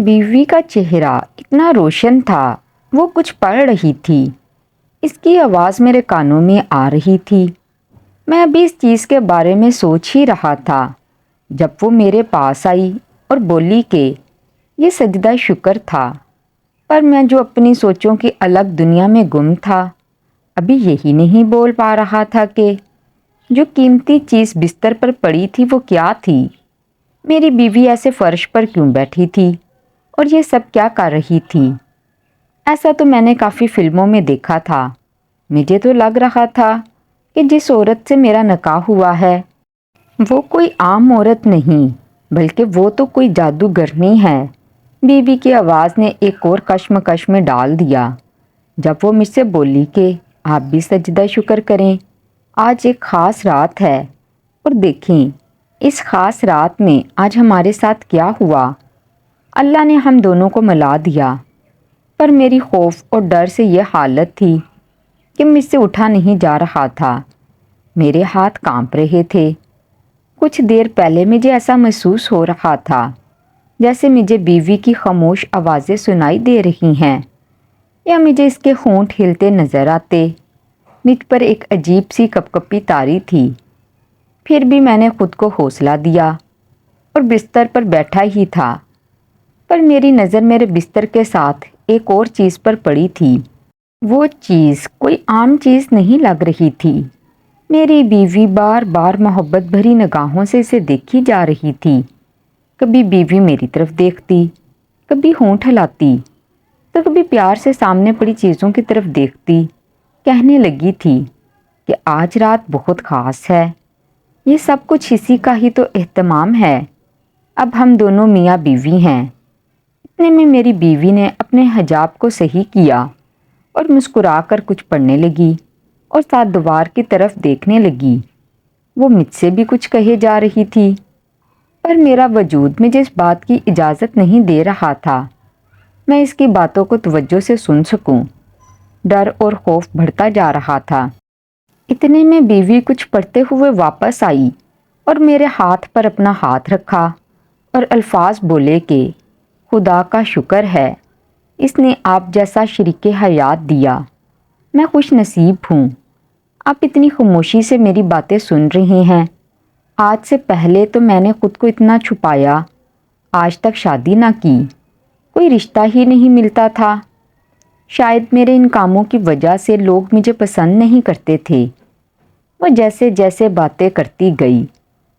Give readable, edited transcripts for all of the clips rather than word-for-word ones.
بیوی کا چہرہ اتنا روشن تھا، وہ کچھ پڑھ رہی تھی۔ اس کی آواز میرے کانوں میں آ رہی تھی۔ میں ابھی اس چیز کے بارے میں سوچ ہی رہا تھا جب وہ میرے پاس آئی اور بولی کہ یہ سجدہ شکر تھا، پر میں جو اپنی سوچوں کی الگ دنیا میں گم تھا، ابھی یہی نہیں بول پا رہا تھا کہ جو قیمتی چیز بستر پر پڑی تھی وہ کیا تھی۔ میری بیوی ایسے فرش پر کیوں بیٹھی تھی اور یہ سب کیا کر رہی تھی؟ ایسا تو میں نے کافی فلموں میں دیکھا تھا۔ مجھے تو لگ رہا تھا کہ جس عورت سے میرا نکاح ہوا ہے وہ کوئی عام عورت نہیں، بلکہ وہ تو کوئی جادوگرنی ہے۔ بیوی کی آواز نے ایک اور کشمکش میں ڈال دیا جب وہ مجھ سے بولی کہ آپ بھی سجدہ شکر کریں، آج ایک خاص رات ہے، اور دیکھیں اس خاص رات میں آج ہمارے ساتھ کیا ہوا۔ اللہ نے ہم دونوں کو ملا دیا، پر میری خوف اور ڈر سے یہ حالت تھی کہ مجھ سے اٹھا نہیں جا رہا تھا۔ میرے ہاتھ کانپ رہے تھے۔ کچھ دیر پہلے مجھے ایسا محسوس ہو رہا تھا جیسے مجھے بیوی کی خاموش آوازیں سنائی دے رہی ہیں، یا مجھے اس کے ہونٹ ہلتے نظر آتے۔ مجھ پر ایک عجیب سی کپکپی طاری تھی۔ پھر بھی میں نے خود کو حوصلہ دیا اور بستر پر بیٹھا ہی تھا، پر میری نظر میرے بستر کے ساتھ ایک اور چیز پر پڑی تھی۔ وہ چیز کوئی عام چیز نہیں لگ رہی تھی۔ میری بیوی بار بار محبت بھری نگاہوں سے اسے دیکھی جا رہی تھی۔ کبھی بیوی میری طرف دیکھتی، کبھی ہونٹ ہلاتی، تو کبھی پیار سے سامنے پڑی چیزوں کی طرف دیکھتی۔ کہنے لگی تھی کہ آج رات بہت خاص ہے، یہ سب کچھ اسی کا ہی تو اہتمام ہے۔ اب ہم دونوں میاں بیوی ہیں۔ اتنے میں میری بیوی نے اپنے حجاب کو صحیح کیا اور مسکرا کر کچھ پڑھنے لگی اور ساتھ دیوار کی طرف دیکھنے لگی۔ وہ مجھ سے بھی کچھ کہے جا رہی تھی، پر میرا وجود مجھے اس بات کی اجازت نہیں دے رہا تھا میں اس کی باتوں کو توجہ سے سن سکوں۔ ڈر اور خوف بڑھتا جا رہا تھا۔ اتنے میں بیوی کچھ پڑھتے ہوئے واپس آئی اور میرے ہاتھ پر اپنا ہاتھ رکھا اور الفاظ بولے کہ خدا کا شکر ہے، اس نے آپ جیسا شریک حیات دیا۔ میں خوش نصیب ہوں۔ آپ اتنی خاموشی سے میری باتیں سن رہے ہیں۔ آج سے پہلے تو میں نے خود کو اتنا چھپایا، آج تک شادی نہ کی، کوئی رشتہ ہی نہیں ملتا تھا۔ شاید میرے ان کاموں کی وجہ سے لوگ مجھے پسند نہیں کرتے تھے۔ وہ جیسے جیسے باتیں کرتی گئی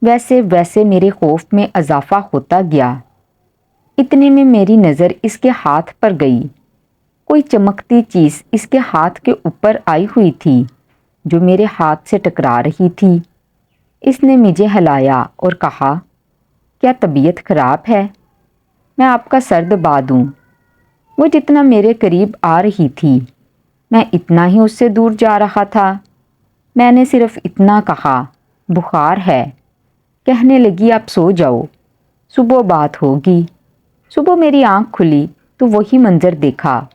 ویسے ویسے میرے خوف میں اضافہ ہوتا گیا۔ اتنے میں میری نظر اس کے ہاتھ پر گئی۔ کوئی چمکتی چیز اس کے ہاتھ کے اوپر آئی ہوئی تھی جو میرے ہاتھ سے ٹکرا رہی تھی۔ اس نے مجھے ہلایا اور کہا، کیا طبیعت خراب ہے؟ میں آپ کا سر دبا دوں؟ وہ جتنا میرے قریب آ رہی تھی میں اتنا ہی اس سے دور جا رہا تھا۔ میں نے صرف اتنا کہا، بخار ہے۔ کہنے لگی، آپ سو جاؤ، صبح بات ہوگی۔ صبح میری آنکھ کھلی تو وہی منظر دیکھا۔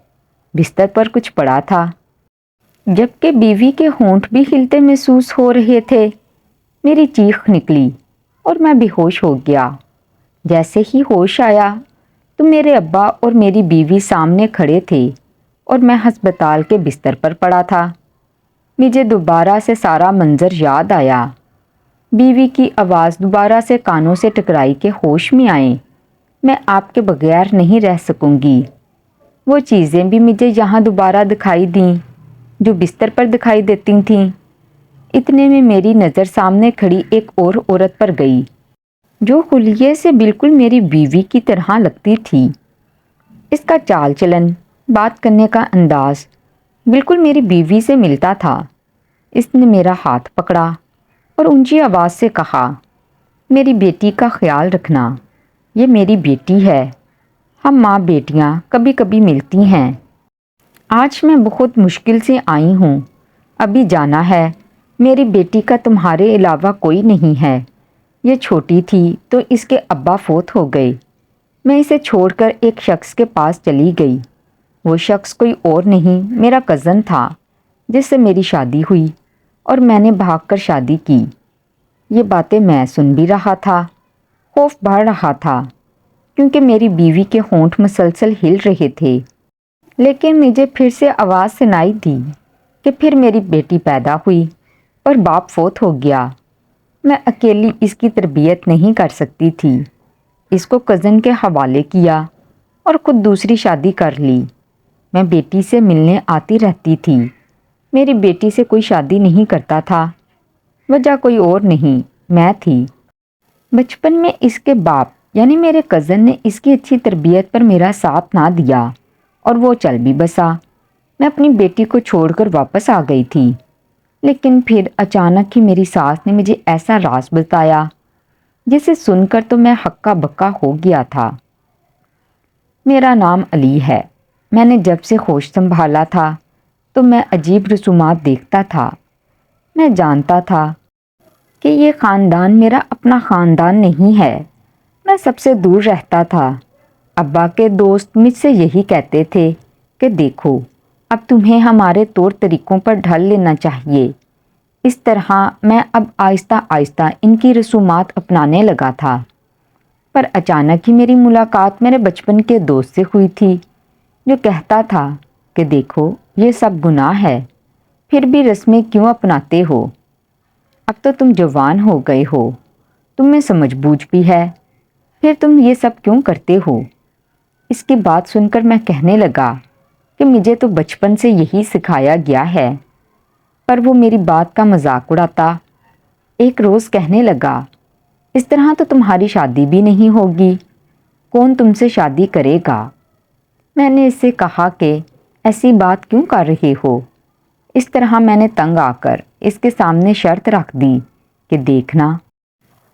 بستر پر کچھ پڑا تھا، جبکہ بیوی کے ہونٹ بھی ہلتے محسوس ہو رہے تھے۔ میری چیخ نکلی اور میں بے ہوش ہو گیا۔ جیسے ہی ہوش آیا تو میرے ابا اور میری بیوی سامنے کھڑے تھے اور میں ہسپتال کے بستر پر پڑا تھا۔ مجھے دوبارہ سے سارا منظر یاد آیا۔ بیوی کی آواز دوبارہ سے کانوں سے ٹکرائی کہ ہوش میں آئیں، میں آپ کے بغیر نہیں رہ سکوں گی۔ وہ چیزیں بھی مجھے یہاں دوبارہ دکھائی دیں جو بستر پر دکھائی دیتی تھیں۔ اتنے میں میری نظر سامنے کھڑی ایک اور عورت پر گئی جو خلیے سے بالکل میری بیوی کی طرح لگتی تھی۔ اس کا چال چلن، بات کرنے کا انداز بالکل میری بیوی سے ملتا تھا۔ اس نے میرا ہاتھ پکڑا اور اونچی آواز سے کہا، میری بیٹی کا خیال رکھنا، یہ میری بیٹی ہے، ہم ماں بیٹیاں کبھی کبھی ملتی ہیں۔ آج میں بہت مشکل سے آئی ہوں، ابھی جانا ہے۔ میری بیٹی کا تمہارے علاوہ کوئی نہیں ہے۔ یہ چھوٹی تھی تو اس کے ابا فوت ہو گئے۔ میں اسے چھوڑ کر ایک شخص کے پاس چلی گئی۔ وہ شخص کوئی اور نہیں، میرا کزن تھا جس سے میری شادی ہوئی اور میں نے بھاگ کر شادی کی۔ یہ باتیں میں سن بھی رہا تھا۔ خوف بڑھ رہا تھا۔ کیونکہ میری بیوی کے ہونٹ مسلسل ہل رہے تھے۔ لیکن مجھے پھر سے آواز سنائی دی کہ پھر میری بیٹی پیدا ہوئی اور باپ فوت ہو گیا۔ میں اکیلی اس کی تربیت نہیں کر سکتی تھی، اس کو کزن کے حوالے کیا اور خود دوسری شادی کر لی۔ میں بیٹی سے ملنے آتی رہتی تھی، میری بیٹی سے کوئی شادی نہیں کرتا تھا، وجہ کوئی اور نہیں، میں تھی۔ بچپن میں اس کے باپ یعنی میرے کزن نے اس کی اچھی تربیت پر میرا ساتھ نہ دیا اور وہ چل بھی بسا۔ میں اپنی بیٹی کو چھوڑ کر واپس آ گئی تھی، لیکن پھر اچانک ہی میری ساس نے مجھے ایسا راز بتایا جسے سن کر تو میں ہکا بکا ہو گیا تھا۔ میرا نام علی ہے۔ میں نے جب سے ہوش سنبھالا تھا تو میں عجیب رسومات دیکھتا تھا۔ میں جانتا تھا کہ یہ خاندان میرا اپنا خاندان نہیں ہے۔ میں سب سے دور رہتا تھا۔ ابا کے دوست مجھ سے یہی کہتے تھے کہ دیکھو، اب تمہیں ہمارے طور طریقوں پر ڈھل لینا چاہیے۔ اس طرح میں اب آہستہ آہستہ ان کی رسومات اپنانے لگا تھا۔ پر اچانک ہی میری ملاقات میرے بچپن کے دوست سے ہوئی تھی، جو کہتا تھا کہ دیکھو، یہ سب گناہ ہے، پھر بھی رسمیں کیوں اپناتے ہو؟ اب تو تم جوان ہو گئے ہو، تم میں سمجھ بوجھ بھی ہے، پھر تم یہ سب کیوں کرتے ہو؟ اس کی بات سن کر میں کہنے لگا کہ مجھے تو بچپن سے یہی سکھایا گیا ہے، پر وہ میری بات کا مذاق اڑاتا۔ ایک روز کہنے لگا، اس طرح تو تمہاری شادی بھی نہیں ہوگی، کون تم سے شادی کرے گا؟ میں نے اس سے کہا کہ ایسی بات کیوں کر رہے ہو؟ اس طرح میں نے تنگ آ کر اس کے سامنے شرط رکھ دی کہ دیکھنا،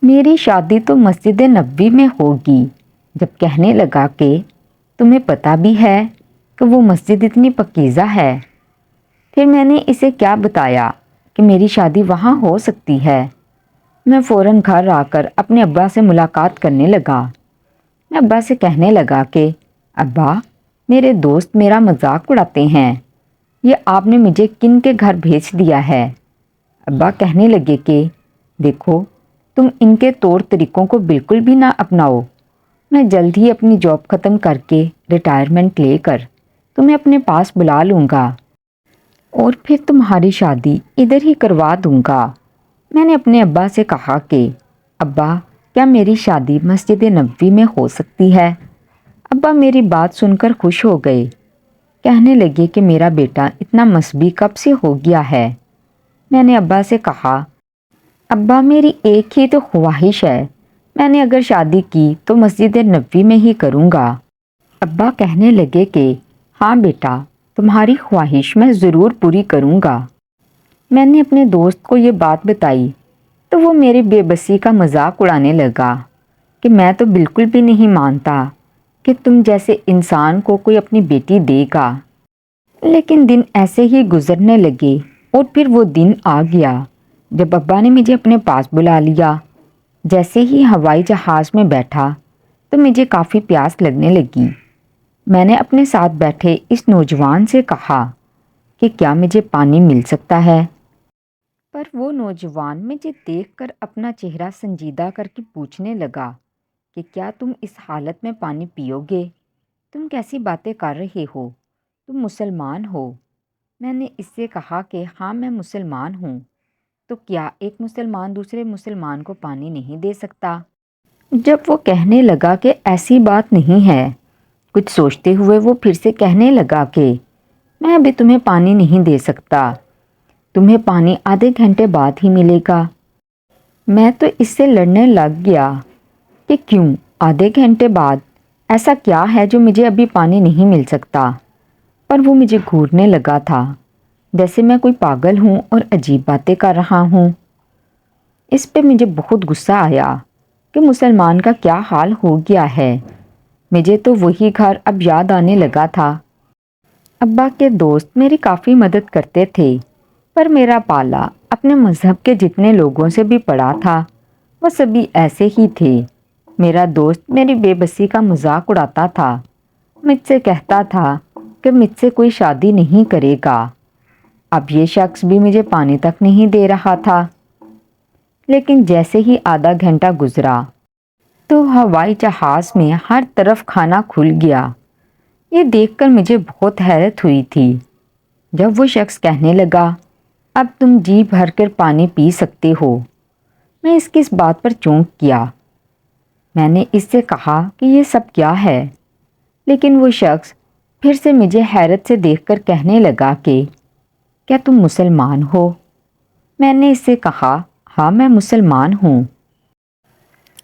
میری شادی تو مسجد نبوی میں ہوگی۔ جب کہنے لگا کہ تمہیں پتہ بھی ہے کہ وہ مسجد اتنی پاکیزہ ہے، پھر میں نے اسے کیا بتایا کہ میری شادی وہاں ہو سکتی ہے۔ میں فوراً گھر آ کر اپنے ابا سے ملاقات کرنے لگا۔ میں ابا سے کہنے لگا کہ ابا، میرے دوست میرا مذاق اڑاتے ہیں، یہ آپ نے مجھے کن کے گھر بھیج دیا ہے؟ ابا کہنے لگے کہ دیکھو، تم ان کے طور طریقوں کو بالکل بھی نہ اپناؤ۔ میں جلد ہی اپنی جاب ختم کر کے ریٹائرمنٹ لے کر تمہیں اپنے پاس بلا لوں گا اور پھر تمہاری شادی ادھر ہی کروا دوں گا۔ میں نے اپنے ابا سے کہا کہ ابا، کیا میری شادی مسجد نبوی میں ہو سکتی ہے؟ ابا میری بات سن کر خوش ہو گئے، کہنے لگے کہ میرا بیٹا اتنا مذہبی کب سے ہو گیا ہے؟ میں نے ابا سے کہا، ابا میری ایک ہی تو خواہش ہے، میں نے اگر شادی کی تو مسجد نبوی میں ہی کروں گا۔ ابا کہنے لگے کہ ہاں بیٹا، تمہاری خواہش میں ضرور پوری کروں گا۔ میں نے اپنے دوست کو یہ بات بتائی تو وہ میری بے بسی کا مذاق اڑانے لگا کہ میں تو بالکل بھی نہیں مانتا کہ تم جیسے انسان کو کوئی اپنی بیٹی دے گا۔ لیکن دن ایسے ہی گزرنے لگے اور پھر وہ دن آ گیا جب ابا نے مجھے اپنے پاس بلا لیا۔ جیسے ہی ہوائی جہاز میں بیٹھا تو مجھے کافی پیاس لگنے لگی۔ میں نے اپنے ساتھ بیٹھے اس نوجوان سے کہا کہ کیا مجھے پانی مل سکتا ہے؟ پر وہ نوجوان مجھے دیکھ کر اپنا چہرہ سنجیدہ کر کے پوچھنے لگا کہ کیا تم اس حالت میں پانی پیو گے؟ تم کیسی باتیں کر رہے ہو؟ تم مسلمان ہو؟ میں نے اس سے کہا کہ ہاں میں مسلمان ہوں۔ تو کیا ایک مسلمان دوسرے مسلمان کو پانی نہیں دے سکتا؟ جب وہ کہنے لگا کہ ایسی بات نہیں ہے، کچھ سوچتے ہوئے وہ پھر سے کہنے لگا کہ میں ابھی تمہیں پانی نہیں دے سکتا، تمہیں پانی آدھے گھنٹے بعد ہی ملے گا۔ میں تو اس سے لڑنے لگ گیا کہ کیوں آدھے گھنٹے بعد؟ ایسا کیا ہے جو مجھے ابھی پانی نہیں مل سکتا؟ پر وہ مجھے گھورنے لگا تھا جیسے میں کوئی پاگل ہوں اور عجیب باتیں کر رہا ہوں۔ اس پہ مجھے بہت غصہ آیا کہ مسلمان کا کیا حال ہو گیا ہے۔ مجھے تو وہی گھر اب یاد آنے لگا تھا۔ ابا کے دوست میری کافی مدد کرتے تھے، پر میرا پالا اپنے مذہب کے جتنے لوگوں سے بھی پڑا تھا وہ سبھی ایسے ہی تھے۔ میرا دوست میری بے بسی کا مذاق اڑاتا تھا، مجھ سے کہتا تھا کہ مجھ سے کوئی شادی نہیں کرے گا۔ اب یہ شخص بھی مجھے پانی تک نہیں دے رہا تھا۔ لیکن جیسے ہی آدھا گھنٹہ گزرا تو ہوائی جہاز میں ہر طرف کھانا کھل گیا۔ یہ دیکھ کر مجھے بہت حیرت ہوئی تھی۔ جب وہ شخص کہنے لگا، اب تم جی بھر کر پانی پی سکتے ہو، میں اس کی اس بات پر چونک گیا۔ میں نے اس سے کہا کہ یہ سب کیا ہے، لیکن وہ شخص پھر سے مجھے حیرت سے دیکھ کر کہنے لگا کہ کیا تم مسلمان ہو؟ میں نے اس سے کہا، ہاں میں مسلمان ہوں۔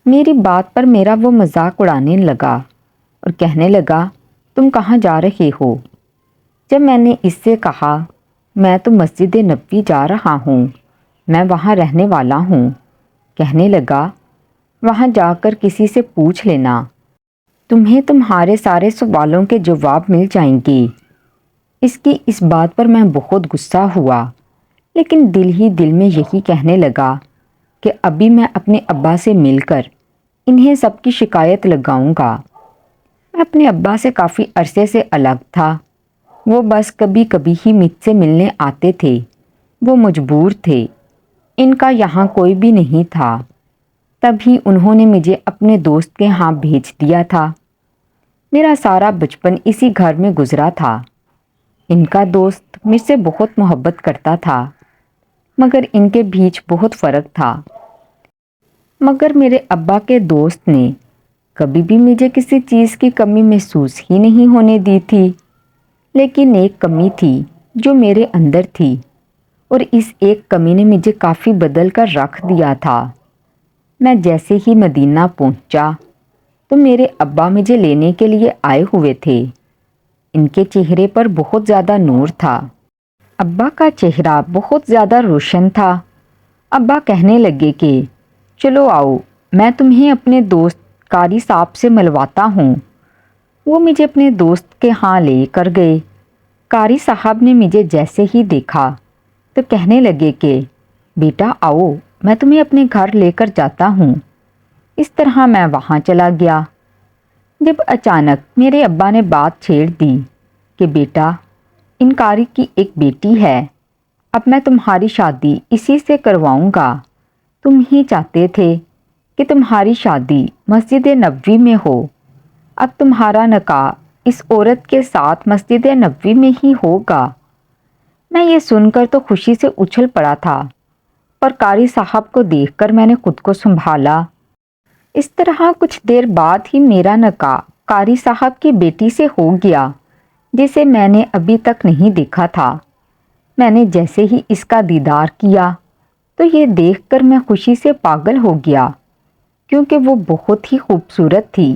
میری بات پر میرا وہ مذاق اڑانے لگا اور کہنے لگا، تم کہاں جا رہے ہو؟ جب میں نے اس سے کہا، میں تو مسجد نبوی جا رہا ہوں، میں وہاں رہنے والا ہوں، کہنے لگا، وہاں جا کر کسی سے پوچھ لینا، تمہیں تمہارے سارے سوالوں کے جواب مل جائیں گے۔ اس کی اس بات پر میں بہت غصہ ہوا، لیکن دل ہی دل میں یہی کہنے لگا کہ ابھی میں اپنے ابا سے مل کر انہیں سب کی شکایت لگاؤں گا۔ میں اپنے ابا سے کافی عرصے سے الگ تھا۔ وہ بس کبھی کبھی ہی مجھ سے ملنے آتے تھے۔ وہ مجبور تھے، ان کا یہاں کوئی بھی نہیں تھا، تبھی انہوں نے مجھے اپنے دوست کے ہاں بھیج دیا تھا۔ میرا سارا بچپن اسی گھر میں گزرا تھا۔ ان کا دوست مجھ سے بہت محبت کرتا تھا، مگر ان کے بیچ بہت فرق تھا۔ مگر میرے ابا کے دوست نے کبھی بھی مجھے کسی چیز کی کمی محسوس ہی نہیں ہونے دی تھی، لیکن ایک کمی تھی جو میرے اندر تھی، اور اس ایک کمی نے مجھے کافی بدل کر رکھ دیا تھا۔ میں جیسے ہی مدینہ پہنچا تو میرے ابا مجھے لینے کے لیے آئے ہوئے تھے۔ ان کے چہرے پر بہت زیادہ نور تھا۔ ابا کا چہرہ بہت زیادہ روشن تھا۔ ابا کہنے لگے کہ چلو آؤ، میں تمہیں اپنے دوست قاری صاحب سے ملواتا ہوں۔ وہ مجھے اپنے دوست کے ہاں لے کر گئے۔ قاری صاحب نے مجھے جیسے ہی دیکھا تو کہنے لگے کہ بیٹا آؤ، میں تمہیں اپنے گھر لے کر جاتا ہوں۔ اس طرح میں وہاں چلا گیا۔ جب اچانک میرے ابا نے بات چھیڑ دی کہ بیٹا، ان قاری کی ایک بیٹی ہے، اب میں تمہاری شادی اسی سے کرواؤں گا۔ تم ہی چاہتے تھے کہ تمہاری شادی مسجد نبوی میں ہو، اب تمہارا نکاح اس عورت کے ساتھ مسجد نبوی میں ہی ہوگا۔ میں یہ سن کر تو خوشی سے اچھل پڑا تھا، پر قاری صاحب کو دیکھ کر میں نے خود کو سنبھالا۔ اس طرح کچھ دیر بعد ہی میرا نکاح قاری صاحب کی بیٹی سے ہو گیا، جسے میں نے ابھی تک نہیں دیکھا تھا۔ میں نے جیسے ہی اس کا دیدار کیا تو یہ دیکھ کر میں خوشی سے پاگل ہو گیا، کیونکہ وہ بہت ہی خوبصورت تھی۔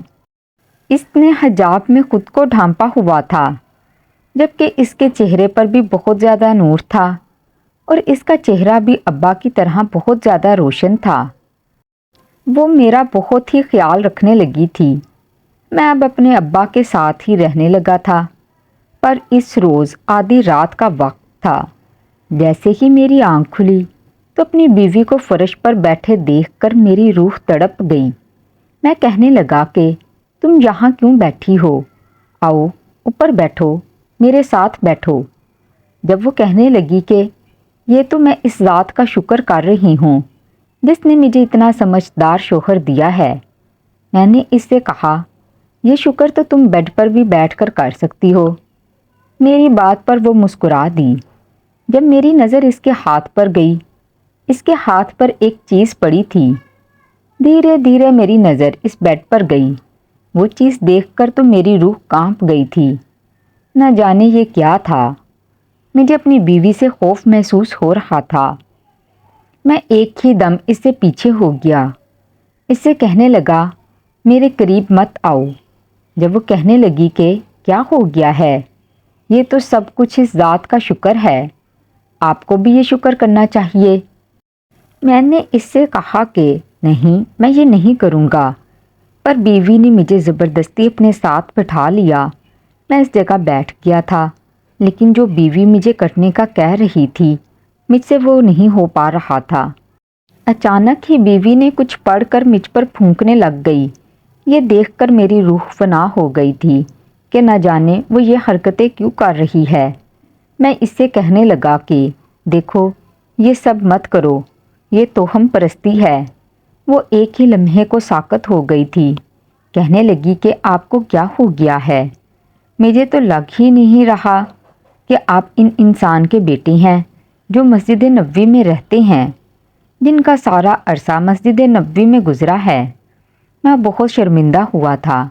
اس نے حجاب میں خود کو ڈھانپا ہوا تھا، جبکہ اس کے چہرے پر بھی بہت زیادہ نور تھا، اور اس کا چہرہ بھی ابا کی طرح بہت زیادہ روشن تھا۔ وہ میرا بہت ہی خیال رکھنے لگی تھی۔ میں اب اپنے ابا کے ساتھ ہی رہنے لگا تھا، پر اس روز آدھی رات کا وقت تھا۔ جیسے ہی میری آنکھ کھلی تو اپنی بیوی کو فرش پر بیٹھے دیکھ کر میری روح تڑپ گئی۔ میں کہنے لگا کہ تم یہاں کیوں بیٹھی ہو؟ آؤ اوپر بیٹھو، میرے ساتھ بیٹھو۔ جب وہ کہنے لگی کہ یہ تو میں اس ذات کا شکر کر رہی ہوں جس نے مجھے اتنا سمجھدار شوہر دیا ہے، میں نے اس سے کہا، یہ شکر تو تم بیڈ پر بھی بیٹھ کر سکتی ہو۔ میری بات پر وہ مسکرا دی۔ جب میری نظر اس کے ہاتھ پر گئی، اس کے ہاتھ پر ایک چیز پڑی تھی۔ دھیرے دھیرے میری نظر اس بیڈ پر گئی۔ وہ چیز دیکھ کر تو میری روح کانپ گئی تھی۔ نہ جانے یہ کیا تھا۔ مجھے اپنی بیوی سے خوف محسوس ہو رہا تھا۔ میں ایک ہی دم اس سے پیچھے ہو گیا۔ اس سے کہنے لگا، میرے قریب مت آؤ۔ جب وہ کہنے لگی کہ کیا ہو گیا ہے؟ یہ تو سب کچھ اس ذات کا شکر ہے، آپ کو بھی یہ شکر کرنا چاہیے۔ میں نے اس سے کہا کہ نہیں، میں یہ نہیں کروں گا، پر بیوی نے مجھے زبردستی اپنے ساتھ بٹھا لیا۔ میں اس جگہ بیٹھ گیا تھا، لیکن جو بیوی مجھے کرنے کا کہہ رہی تھی مجھ سے وہ نہیں ہو پا رہا تھا۔ اچانک ہی بیوی نے کچھ پڑھ کر مجھ پر پھونکنے لگ گئی۔ یہ دیکھ کر میری روح فنا ہو گئی تھی کہ نہ جانے وہ یہ حرکتیں کیوں کر رہی ہے۔ میں اس سے کہنے لگا کہ دیکھو، یہ سب مت کرو، یہ توہم پرستی ہے۔ وہ ایک ہی لمحے کو ساکت ہو گئی تھی۔ کہنے لگی کہ آپ کو کیا ہو گیا ہے؟ مجھے تو لگ ہی نہیں رہا کہ آپ ان انسان کے بیٹے ہیں جو مسجد نبوی میں رہتے ہیں، جن کا سارا عرصہ مسجد نبوی میں گزرا ہے۔ میں بہت شرمندہ ہوا تھا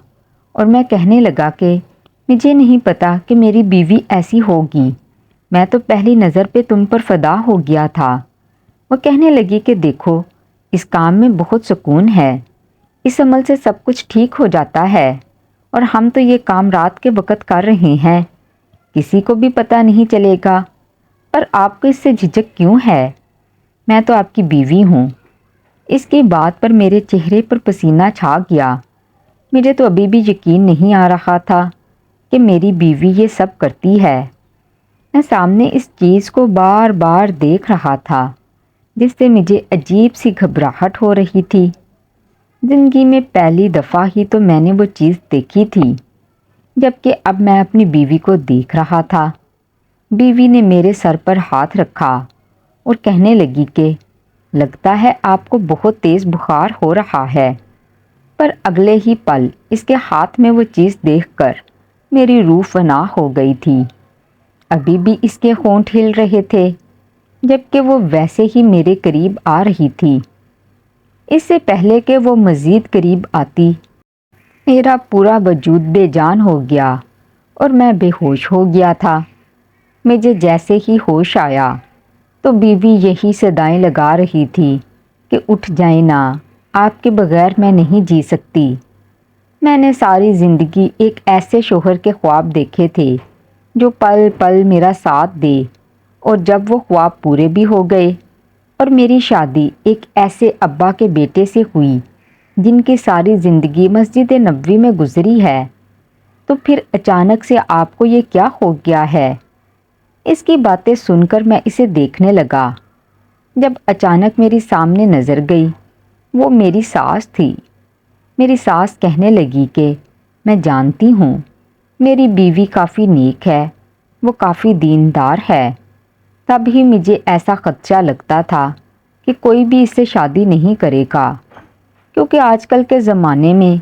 اور میں کہنے لگا کہ مجھے نہیں پتا کہ میری بیوی ایسی ہوگی، میں تو پہلی نظر پہ تم پر فدا ہو گیا تھا۔ وہ کہنے لگی کہ دیکھو، اس کام میں بہت سکون ہے، اس عمل سے سب کچھ ٹھیک ہو جاتا ہے، اور ہم تو یہ کام رات کے وقت کر رہے ہیں، کسی کو بھی پتہ نہیں چلے گا، پر آپ کو اس سے جھجک کیوں ہے؟ میں تو آپ کی بیوی ہوں۔ اس کی بات پر میرے چہرے پر پسینہ چھا گیا۔ مجھے تو ابھی بھی یقین نہیں آ رہا تھا کہ میری بیوی یہ سب کرتی ہے۔ میں سامنے اس چیز کو بار بار دیکھ رہا تھا جس سے مجھے عجیب سی گھبراہٹ ہو رہی تھی۔ زندگی میں پہلی دفعہ ہی تو میں نے وہ چیز دیکھی تھی، جبکہ اب میں اپنی بیوی کو دیکھ رہا تھا۔ بیوی نے میرے سر پر ہاتھ رکھا اور کہنے لگی کہ لگتا ہے آپ کو بہت تیز بخار ہو رہا ہے۔ پر اگلے ہی پل اس کے ہاتھ میں وہ چیز دیکھ کر میری روح فنا ہو گئی تھی۔ ابھی بھی اس کے ہونٹ ہل رہے تھے، جبکہ وہ ویسے ہی میرے قریب آ رہی تھی۔ اس سے پہلے کہ وہ مزید قریب آتی، میرا پورا وجود بے جان ہو گیا اور میں بے ہوش ہو گیا تھا۔ مجھے جیسے ہی ہوش آیا تو بیوی یہی صدائیں لگا رہی تھی کہ اٹھ جائیں نا، آپ کے بغیر میں نہیں جی سکتی۔ میں نے ساری زندگی ایک ایسے شوہر کے خواب دیکھے تھے جو پل پل میرا ساتھ دے، اور جب وہ خواب پورے بھی ہو گئے اور میری شادی ایک ایسے ابا کے بیٹے سے ہوئی جن کی ساری زندگی مسجد نبوی میں گزری ہے، تو پھر اچانک سے آپ کو یہ کیا ہو گیا ہے؟ اس کی باتیں سن کر میں اسے دیکھنے لگا۔ جب اچانک میری سامنے نظر گئی، وہ میری ساس تھی۔ میری ساس کہنے لگی کہ میں جانتی ہوں میری بیوی کافی نیک ہے، وہ کافی دیندار ہے، تب ہی مجھے ایسا خدشہ لگتا تھا کہ کوئی بھی اس سے شادی نہیں کرے گا، کیونکہ آج کل کے زمانے میں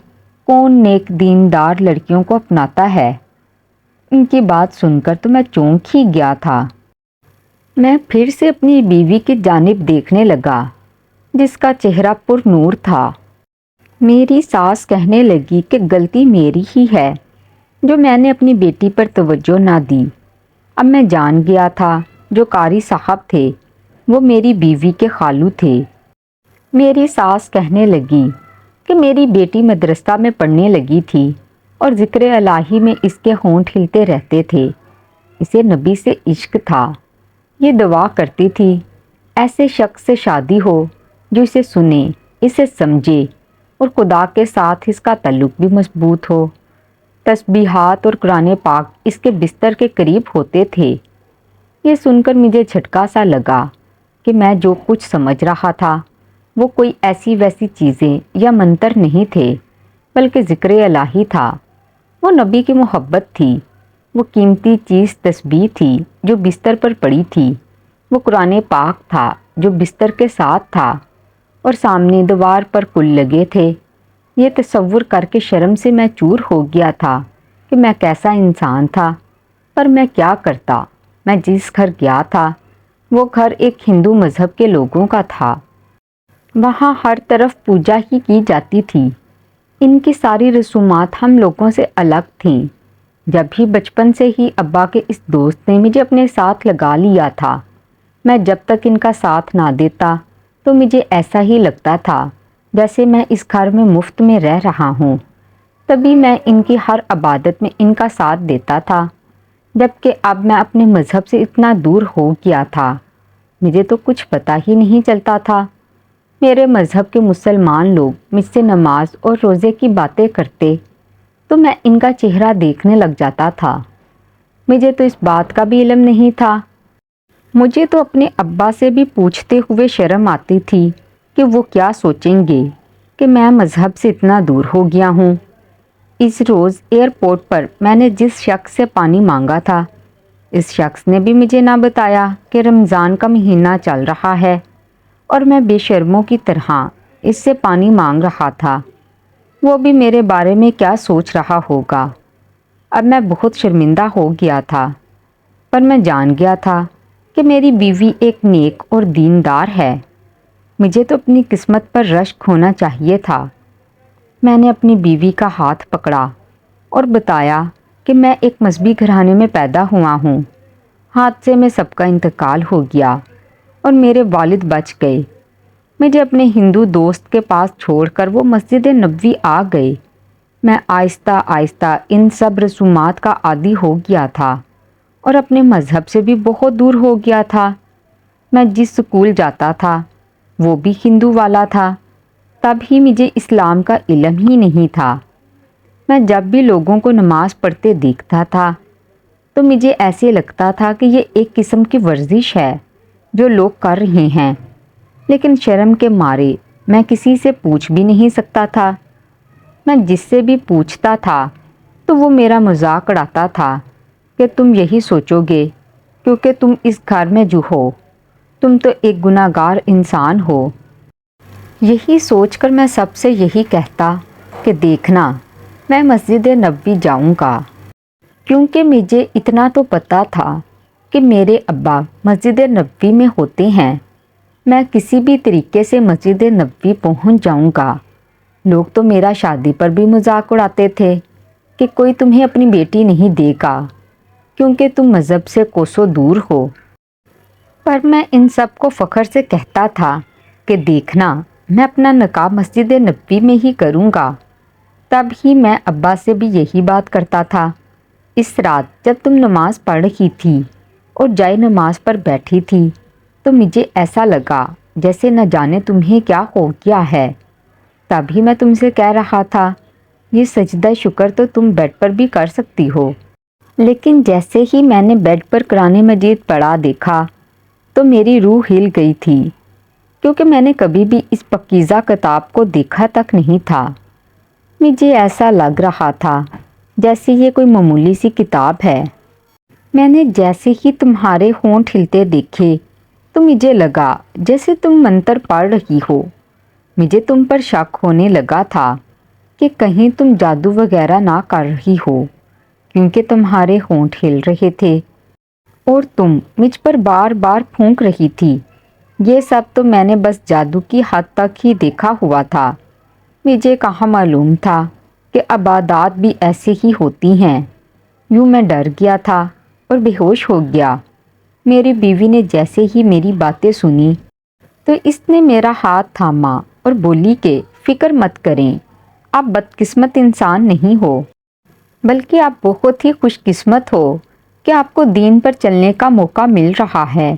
کون نیک دیندار لڑکیوں کو اپناتا ہے۔ ان کی بات سن کر تو میں چونک ہی گیا تھا۔ میں پھر سے اپنی بیوی کی جانب دیکھنے لگا جس کا چہرہ پر نور تھا۔ میری ساس کہنے لگی کہ غلطی میری ہی ہے جو میں نے اپنی بیٹی پر توجہ نہ دی۔ اب میں جان گیا تھا جو قاری صاحب تھے وہ میری بیوی کے خالو تھے۔ میری ساس کہنے لگی کہ میری بیٹی مدرسہ میں پڑھنے لگی تھی اور ذکر الہی میں اس کے ہونٹ ہلتے رہتے تھے، اسے نبی سے عشق تھا۔ یہ دعا کرتی تھی ایسے شخص سے شادی ہو جو اسے سنے، اسے سمجھے اور خدا کے ساتھ اس کا تعلق بھی مضبوط ہو۔ تسبیحات اور قرآن پاک اس کے بستر کے قریب ہوتے تھے۔ یہ سن کر مجھے جھٹکا سا لگا کہ میں جو کچھ سمجھ رہا تھا وہ کوئی ایسی ویسی چیزیں یا منتر نہیں تھے، بلکہ ذکر الہی تھا۔ وہ نبی کی محبت تھی، وہ قیمتی چیز تسبیح تھی جو بستر پر پڑی تھی، وہ قرآن پاک تھا جو بستر کے ساتھ تھا اور سامنے دیوار پر کل لگے تھے۔ یہ تصور کر کے شرم سے میں چور ہو گیا تھا کہ میں کیسا انسان تھا، پر میں کیا کرتا۔ میں جس گھر گیا تھا وہ گھر ایک ہندو مذہب کے لوگوں کا تھا۔ وہاں ہر طرف پوجا ہی کی جاتی تھی۔ ان کی ساری رسومات ہم لوگوں سے الگ تھیں۔ جب ہی بچپن سے ہی ابا کے اس دوست نے مجھے اپنے ساتھ لگا لیا تھا۔ میں جب تک ان کا ساتھ نہ دیتا تو مجھے ایسا ہی لگتا تھا جیسے میں اس گھر میں مفت میں رہ رہا ہوں۔ تبھی میں ان کی ہر عبادت میں ان کا ساتھ دیتا تھا، جبکہ اب میں اپنے مذہب سے اتنا دور ہو گیا تھا، مجھے تو کچھ پتہ ہی نہیں چلتا تھا۔ میرے مذہب کے مسلمان لوگ مجھ سے نماز اور روزے کی باتیں کرتے تو میں ان کا چہرہ دیکھنے لگ جاتا تھا۔ مجھے تو اس بات کا بھی علم نہیں تھا۔ مجھے تو اپنے ابا سے بھی پوچھتے ہوئے شرم آتی تھی کہ وہ کیا سوچیں گے کہ میں مذہب سے اتنا دور ہو گیا ہوں۔ اس روز ایئرپورٹ پر میں نے جس شخص سے پانی مانگا تھا، اس شخص نے بھی مجھے نہ بتایا کہ رمضان کا مہینہ چل رہا ہے، اور میں بے شرموں کی طرح اس سے پانی مانگ رہا تھا۔ وہ بھی میرے بارے میں کیا سوچ رہا ہوگا۔ اب میں بہت شرمندہ ہو گیا تھا، پر میں جان گیا تھا کہ میری بیوی ایک نیک اور دیندار ہے۔ مجھے تو اپنی قسمت پر رشک ہونا چاہیے تھا۔ میں نے اپنی بیوی کا ہاتھ پکڑا اور بتایا کہ میں ایک مذہبی گھرانے میں پیدا ہوا ہوں۔ حادثے میں سب کا انتقال ہو گیا اور میرے والد بچ گئے۔ مجھے اپنے ہندو دوست کے پاس چھوڑ کر وہ مسجد نبوی آ گئے۔ میں آہستہ آہستہ ان سب رسومات کا عادی ہو گیا تھا اور اپنے مذہب سے بھی بہت دور ہو گیا تھا۔ میں جس سکول جاتا تھا وہ بھی ہندو والا تھا۔ تب ہی مجھے اسلام کا علم ہی نہیں تھا۔ میں جب بھی لوگوں کو نماز پڑھتے دیکھتا تھا تو مجھے ایسے لگتا تھا کہ یہ ایک قسم کی ورزش ہے جو لوگ کر رہے ہیں، لیکن شرم کے مارے میں کسی سے پوچھ بھی نہیں سکتا تھا۔ میں جس سے بھی پوچھتا تھا تو وہ میرا مذاق اڑاتا تھا کہ تم یہی سوچو گے کیونکہ تم اس گھر میں جو ہو، تم تو ایک گناہ گار انسان ہو۔ یہی سوچ کر میں سب سے یہی کہتا کہ دیکھنا، میں مسجد نبوی جاؤں گا، کیونکہ مجھے اتنا تو پتہ تھا کہ میرے ابا مسجد نبوی میں ہوتے ہیں۔ میں کسی بھی طریقے سے مسجد نبوی پہنچ جاؤں گا۔ لوگ تو میرا شادی پر بھی مذاق اڑاتے تھے کہ کوئی تمہیں اپنی بیٹی نہیں دے گا کیونکہ تم مذہب سے کوسوں دور ہو۔ پر میں ان سب کو فخر سے کہتا تھا کہ دیکھنا، میں اپنا نکاح مسجد نبوی میں ہی کروں گا۔ تب ہی میں ابا سے بھی یہی بات کرتا تھا۔ اس رات جب تم نماز پڑھ رہی تھی اور جائے نماز پر بیٹھی تھی تو مجھے ایسا لگا جیسے نہ جانے تمہیں کیا ہو گیا ہے۔ تبھی میں تم سے کہہ رہا تھا یہ سجدہ شکر تو تم بیڈ پر بھی کر سکتی ہو۔ لیکن جیسے ہی میں نے بیڈ پر قرآن مجید پڑھا دیکھا تو میری روح ہل گئی تھی، کیونکہ میں نے کبھی بھی اس پاکیزہ کتاب کو دیکھا تک نہیں تھا۔ مجھے ایسا لگ رہا تھا جیسے یہ کوئی معمولی سی کتاب ہے۔ میں نے جیسے ہی تمہارے ہونٹ ہلتے دیکھے تو مجھے لگا جیسے تم منتر پڑھ رہی ہو۔ مجھے تم پر شک ہونے لگا تھا کہ کہیں تم جادو وغیرہ نہ کر رہی ہو، کیونکہ تمہارے ہونٹ ہل رہے تھے اور تم مجھ پر بار بار پھونک رہی تھی۔ یہ سب تو میں نے بس جادو کی حد تک ہی دیکھا ہوا تھا۔ مجھے کہاں معلوم تھا کہ عبادات بھی ایسے ہی ہوتی ہیں۔ یوں میں ڈر گیا تھا اور بے ہوش ہو گیا۔ میری بیوی نے جیسے ہی میری باتیں سنی تو اس نے میرا ہاتھ تھاما اور بولی کہ فکر مت کریں، آپ بدقسمت انسان نہیں ہو، بلکہ آپ بہت ہی خوش قسمت ہو کہ آپ کو دین پر چلنے کا موقع مل رہا ہے۔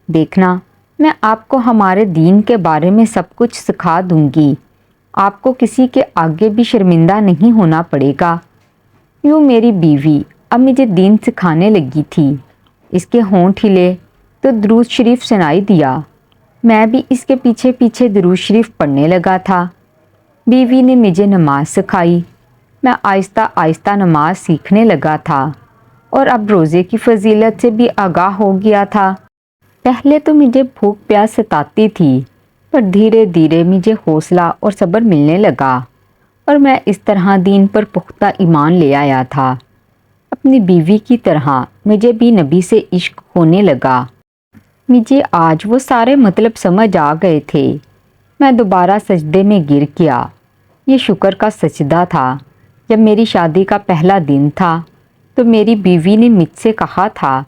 دیکھنا، میں آپ کو ہمارے دین کے بارے میں سب کچھ سکھا دوں گی۔ آپ کو کسی کے آگے بھی شرمندہ نہیں ہونا پڑے گا۔ یوں میری بیوی اب مجھے دین سکھانے لگی تھی۔ اس کے ہونٹ ہلے تو درود شریف سنائی دیا۔ میں بھی اس کے پیچھے پیچھے درود شریف پڑھنے لگا تھا۔ بیوی نے مجھے نماز سکھائی۔ میں آہستہ آہستہ نماز سیکھنے لگا تھا اور اب روزے کی فضیلت سے بھی آگاہ ہو گیا تھا۔ پہلے تو مجھے بھوک پیاس ستاتی تھی، پر دھیرے دھیرے مجھے حوصلہ اور صبر ملنے لگا اور میں اس طرح دین پر پختہ ایمان لے آیا تھا۔ اپنی بیوی کی طرح مجھے بھی نبی سے عشق ہونے لگا۔ مجھے آج وہ سارے مطلب سمجھ آ گئے تھے۔ میں دوبارہ سجدے میں گر گیا۔ یہ شکر کا سجدہ تھا۔ جب میری شادی کا پہلا دن تھا تو میری بیوی نے مجھ سے کہا تھا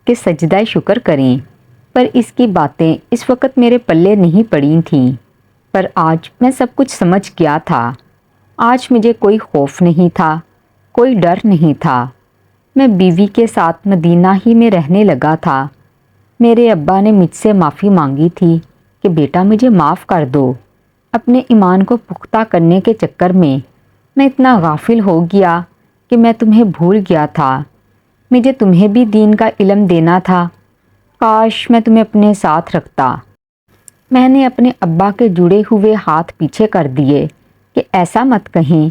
کہ سجدہ شکر کریں، پر اس کی باتیں اس وقت میرے پلے نہیں پڑی تھیں۔ پر آج میں سب کچھ سمجھ گیا تھا۔ آج مجھے کوئی خوف نہیں تھا، کوئی ڈر نہیں تھا۔ میں بیوی کے ساتھ مدینہ ہی میں رہنے لگا تھا۔ میرے ابا نے مجھ سے معافی مانگی تھی کہ بیٹا مجھے معاف کر دو۔ اپنے ایمان کو پختہ کرنے کے چکر میں اتنا غافل ہو گیا کہ میں تمہیں بھول گیا تھا۔ مجھے تمہیں بھی دین کا علم دینا تھا۔ کاش میں تمہیں اپنے ساتھ رکھتا۔ میں نے اپنے ابا کے جڑے ہوئے ہاتھ پیچھے کر دیے کہ ایسا مت کہیں۔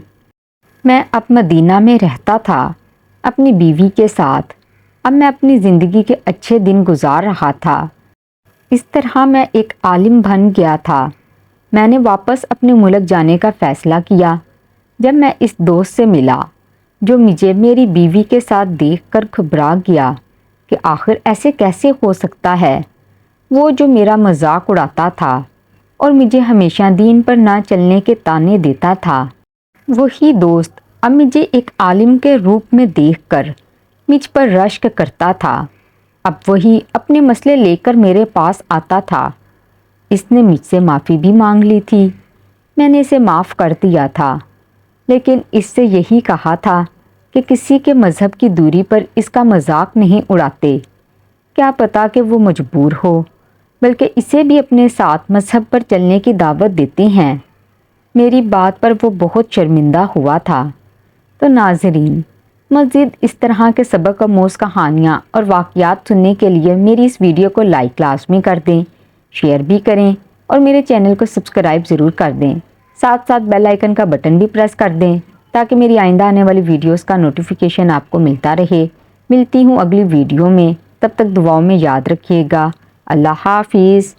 میں اب مدینہ میں رہتا تھا اپنی بیوی کے ساتھ۔ اب میں اپنی زندگی کے اچھے دن گزار رہا تھا۔ اس طرح میں ایک عالم بن گیا تھا۔ میں نے واپس اپنے ملک جانے کا فیصلہ کیا۔ جب میں اس دوست سے ملا جو مجھے میری بیوی کے ساتھ دیکھ کر گھبرا گیا کہ آخر ایسے کیسے ہو سکتا ہے، وہ جو میرا مذاق اڑاتا تھا اور مجھے ہمیشہ دین پر نہ چلنے کے طعنے دیتا تھا، وہی دوست اب مجھے ایک عالم کے روپ میں دیکھ کر مجھ پر رشک کرتا تھا۔ اب وہی اپنے مسئلے لے کر میرے پاس آتا تھا۔ اس نے مجھ سے معافی بھی مانگ لی تھی۔ میں نے اسے معاف کر دیا تھا، لیکن اس سے یہی کہا تھا کہ کسی کے مذہب کی دوری پر اس کا مذاق نہیں اڑاتے۔ کیا پتا کہ وہ مجبور ہو، بلکہ اسے بھی اپنے ساتھ مذہب پر چلنے کی دعوت دیتے ہیں۔ میری بات پر وہ بہت شرمندہ ہوا تھا۔ تو ناظرین، مزید اس طرح کے سبق آموز کہانیاں اور واقعات سننے کے لیے میری اس ویڈیو کو لائک لازمی کر دیں، شیئر بھی کریں اور میرے چینل کو سبسکرائب ضرور کر دیں۔ ساتھ ساتھ بیل آئیکن کا بٹن بھی پریس کر دیں تاکہ میری آئندہ آنے والی ویڈیوز کا نوٹیفیکیشن آپ کو ملتا رہے۔ ملتی ہوں اگلی ویڈیو میں، تب تک دعاؤں میں یاد رکھیے گا۔ اللہ حافظ۔